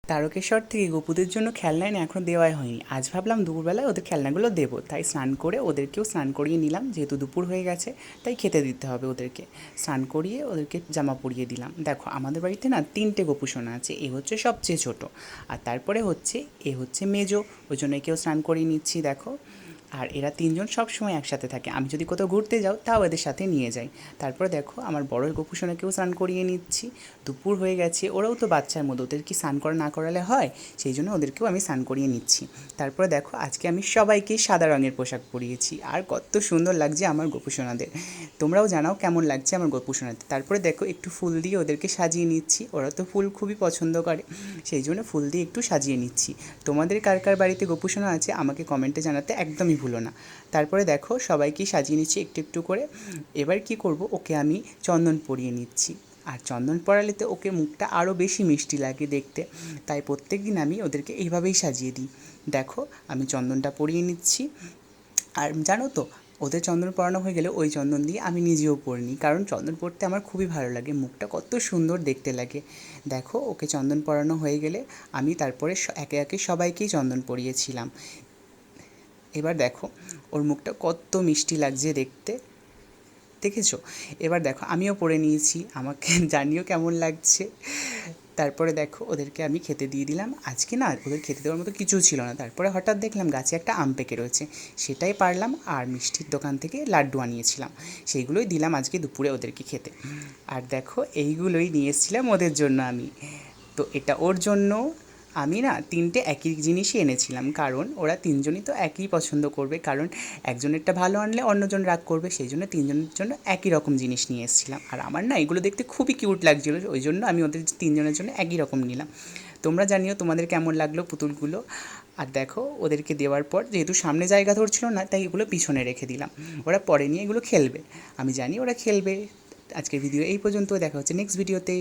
তারকেশ্বর থেকে গপুদের জন্য খেলনা এনে এখনও দেওয়াই হয়নি। আজ ভাবলাম দুপুরবেলায় ওদের খেলনাগুলো দেবো, তাই স্নান করে ওদেরকেও স্নান করিয়ে নিলাম। যেহেতু দুপুর হয়ে গেছে তাই খেতে দিতে হবে ওদেরকে। স্নান করিয়ে ওদেরকে জামা পরিয়ে দিলাম। দেখো আমাদের বাড়িতে না 3টে গপু সোনা আছে, এ হচ্ছে সবচেয়ে ছোট, আর তারপরে হচ্ছে এ হচ্ছে মেজো, ওই জন্য একেও স্নান করিয়ে নিচ্ছি। দেখো, আর এরা তিনজন সব সময় একসাথে থাকে, আমি যদি কোথাও ঘুরতে যাও তাও এদের সাথে নিয়ে যাই। তারপরে দেখো আমার বড় গপু সোনাকেও স্নান করিয়ে নিচ্ছি। দুপুর হয়ে গেছে, ওরাও তো বাচ্চার মতো, ওদের কি স্নান করা না করালে হয়, সেই জন্য ওদেরকেও আমি স্নান করিয়ে নিচ্ছি। তারপরে দেখো আজকে আমি সবাইকেই সাদা রঙের পোশাক পরিয়েছি, আর কত সুন্দর লাগছে আমার গপু সোনাদের। তোমরাও জানাও কেমন লাগছে আমার গপু সোনাদের। তারপরে দেখো একটু ফুল দিয়ে ওদেরকে সাজিয়ে নিচ্ছি, ওরা তো ফুল খুবই পছন্দ করে, সেই জন্য ফুল দিয়ে একটু সাজিয়ে নিচ্ছি। তোমাদের কার কার বাড়িতে গপু সোনা আছে আমাকে কমেন্টে জানাতে একদমই ভুলো না। তারপরে দেখো সবাইকেই সাজিয়ে নিচ্ছি একটু একটু করে। এবার কি করব, ওকে আমি চন্দন পরিয়ে নিচ্ছি, আর চন্দন পরালে তো ওকে মুখটা আরও বেশি মিষ্টি লাগে দেখতে, তাই প্রত্যেক দিন আমি ওদেরকে এইভাবেই সাজিয়ে দিই। দেখো আমি চন্দনটা পরিয়ে নিচ্ছি। আর জানো তো, ওদের চন্দন পরানো হয়ে গেলে ওই চন্দন দিয়ে আমি নিজেও পরে নিই, কারণ চন্দন পরতে আমার খুবই ভালো লাগে, মুখটা কত সুন্দর দেখতে লাগে। দেখো ওকে চন্দন পরানো হয়ে গেলে আমি তারপরে একে একে সবাইকেই চন্দন পরিয়েছিলাম। এবার দেখো ওর মুখটা কত মিষ্টি লাগছে দেখতে, দেখেছো? এবার দেখো আমিও পরে নিয়েছি, আমাকে জানিও কেমন লাগছে। তারপরে দেখো ওদেরকে আমি খেতে দিয়ে দিলাম। আজকে না ওদের খেতে দেওয়ার মতো কিছুও ছিল না, তারপরে হঠাৎ দেখলাম গাছে একটা আম পেকে রয়েছে, সেটাই পারলাম, আর মিষ্টির দোকান থেকে লাড্ডু আনিয়েছিলাম, সেইগুলোই দিলাম আজকে দুপুরে ওদেরকে খেতে। আর দেখো এইগুলোই নিয়ে এসেছিলাম ওদের জন্য আমি। তো এটা ওর জন্য আমি না 3টে একই জিনিসই এনেছিলাম, কারণ ওরা তিনজনই তো একই পছন্দ করবে, কারণ একজনেরটা ভালো আনলে অন্যজন রাগ করবে, সেই জন্য তিনজনের জন্য একই রকম জিনিস নিয়ে এসেছিলাম। আর আমার না এগুলো দেখতে খুবই কিউট লাগছিলো, ওই জন্য আমি ওদের তিনজনের জন্য একই রকম নিলাম। তোমরা জানিও তোমাদের কেমন লাগলো পুতুলগুলো। আর দেখো ওদেরকে দেওয়ার পর যেহেতু সামনে জায়গা ধরছিল না, তাই এগুলো পিছনে রেখে দিলাম, ওরা পরে নিয়ে এগুলো খেলবে, আমি জানি ওরা খেলবে। আজকের ভিডিও এই পর্যন্ত, দেখা হচ্ছে নেক্সট ভিডিওতে।